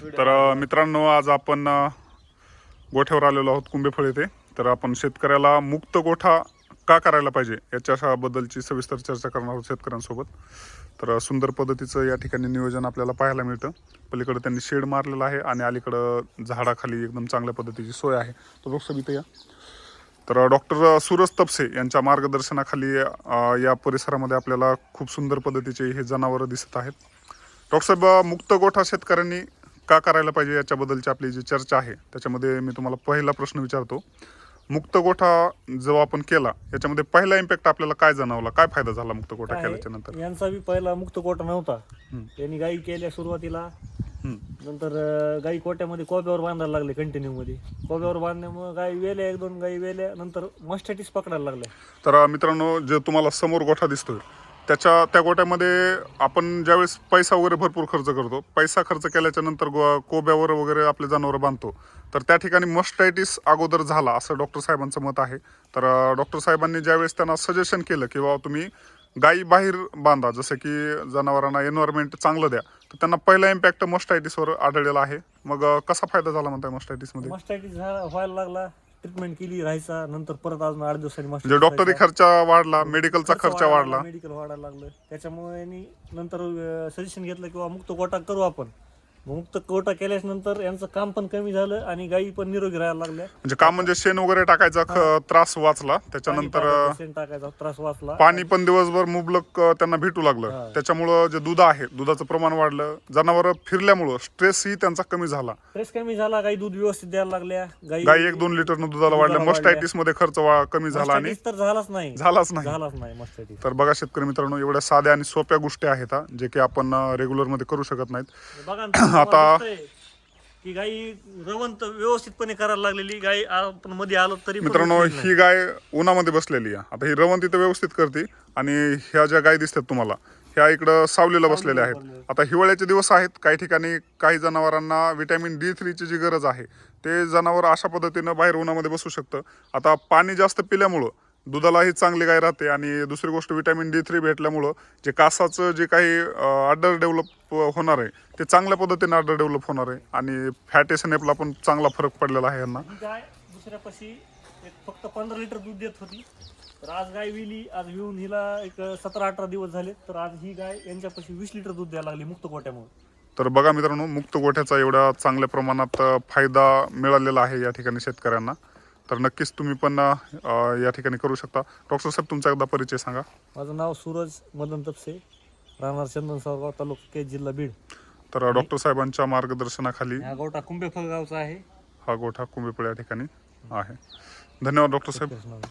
तर मित्रांनो, आज आपण गोठ्यावर आलेलो आहोत कुंभेफळ येथे. तर आपण शेतकऱ्याला मुक्त गोठा का करायला पाहिजे याच्याबद्दलची सविस्तर चर्चा करणार आहोत शेतकऱ्यांसोबत. तर सुंदर पद्धतीचं या ठिकाणी नियोजन आपल्याला पाहायला मिळतं. पलीकडे त्यांनी शेड मारलेला आहे आणि अलीकडं झाडाखाली एकदम चांगल्या पद्धतीची सोय आहे. तो डॉक्टर इथे या. तर डॉक्टर सूरज तपसे यांच्या मार्गदर्शनाखाली या परिसरामध्ये आपल्याला खूप सुंदर पद्धतीचे हे जनावरं दिसत आहेत. डॉक्टर साहेब, मुक्त गोठा शेतकऱ्यांनी का करायला पाहिजे याच्याबद्दलची आपली जी चर्चा आहे त्याच्यामध्ये मी तुम्हाला पहिला प्रश्न विचारतो. मुक्त गोठा जेव्हा आपण केला याच्यामध्ये पहिला इम्पॅक्ट आपल्याला काय जाणवला, काय फायदा झाला मुक्त गोठा केल्याच्या नंतर? यांचा बी पहिला मुक्त गोठा नव्हता. त्यांनी गाई केल्या सुरुवातीला. नंतर गाई कोट्यामध्ये कोब्यावर बांधायला लागले कंटिन्यू मध्ये. कोब्यावर बांधल्यामुळे गाई वेल्या, एक दोन गाई वेल्या, नंतर मस्टॅटिस पकडायला लागल्या. तर मित्रांनो, जे तुम्हाला समोर गोठा दिसतोय त्या गोठ्यामध्ये आपण ज्यावेळेस पैसा वगैरे भरपूर खर्च करतो, पैसा खर्च केल्याच्या नंतर कोब्यावर वगैरे आपले जनावरं बांधतो, तर त्या ठिकाणी मस्टायटिस अगोदर झाला असं डॉक्टर साहेबांचं मत आहे. तर डॉक्टर साहेबांनी ज्यावेळेस त्यांना सजेशन केलं की बाबा तुम्ही गाई बाहेर बांधा, जसं की जनावरांना एन्व्हायरमेंट चांगलं द्या, तर त्यांना पहिला इम्पॅक्ट मस्टायटिसवर आढळलेला आहे. मग कसा फायदा झाला म्हणताय मस्टायटिसमध्ये? मस्टॅटिस व्हायला लागला, ट्रीटमेंट केली, राहायचा. नंतर परत अजून 8 दिवसांनी म्हणजे डॉक्टरी खर्च वाढला, मेडिकलचा खर्च वाढला, मेडिकल वाढायला लागलं. त्याच्यामुळे यांनी नंतर सजेशन घेतलं किंवा मुक्त गोठा करू आपण. मुक्त गोठा केल्याच नंतर यांचं काम पण कमी झालं आणि गायी पण निरोगी राहायला लागल्या. म्हणजे काम म्हणजे शेण वगैरे टाकायचा त्रास वाचला, त्याच्यानंतर शेण टाकायचा त्रास वाचला, पाणी पण दिवसभर मुबलक त्यांना भेटू लागलं. त्याच्यामुळं जे दूध आहे, दुधाचं प्रमाण वाढलं, जनावर फिरल्यामुळं स्ट्रेसही त्यांचा कमी झाला. स्ट्रेस कमी झाला, गाई दूध व्यवस्थित द्यायला लागल्या. गाई 1-2 लिटरनं दुधाला वाढल्या. मस्टायटिस मध्ये खर्च कमी झाला आणि तर झालाच नाही मस्टॅटिस. तर बघा शेतकरी मित्रांनो, एवढ्या साध्या आणि सोप्या गोष्टी आहेत जे की आपण रेग्युलर मध्ये करू शकत नाहीत. बघा आता की गाई रवंत व्यवस्थितपणे करायला लागलेली. गाई आपण मध्ये आलो तरी मित्रांनो, ही गाय उन्हामध्ये बसलेली आहे. आता ही रवंत इथं व्यवस्थित करते आणि ह्या ज्या गाय दिसतात तुम्हाला, ह्या इकडं सावलीला बसलेल्या आहेत. आता हिवाळ्याचे दिवस आहेत, काही ठिकाणी काही जनावरांना विटॅमिन D3 ची जी गरज आहे ते जनावर अशा पद्धतीनं बाहेर उन्हामध्ये बसू शकतं. आता पाणी जास्त पिल्यामुळं दुधालाही चांगली गाय राहते आणि दुसरी गोष्ट विटॅमिन D3 भेटल्यामुळं जे कासाचं जे काही अडर डेव्हलप होणार आहे ते चांगल्या पद्धतीने अडर डेव्हलप होणार आहे आणि फॅट एसएनएफला पण चांगला फरक पडलेला आहे यांना. गाय दुसऱ्यापाशी फक्त 15 लिटर दूध देत होती, तर आज गाय विली. आज विळून हिला एक 17-18 दिवस झाले, तर आज ही गाय यांच्यापाशी 20 लिटर दूध द्यायला लागली मुक्त गोठ्यामुळे. तर बघा मित्रांनो, मुक्त गोठ्याचा एवढ्या चांगल्या प्रमाणात फायदा मिळालेला आहे या ठिकाणी शेतकऱ्यांना. तर नक्कीच तुम्ही पण या ठिकाणी करू शकता. डॉक्टर साहेब, तुमचा एकदा परिचय सांगा. माझं नाव सूरज मदन तपसे, राहणार चंदन सावगाव, तालुका केज, जिल्हा बीड. तर डॉक्टर साहेबांच्या मार्गदर्शनाखाली हा गोठा कुंभेफळ गावचा आहे. हा गोठा कुंभेफळ या ठिकाणी आहे. धन्यवाद डॉक्टर साहेब.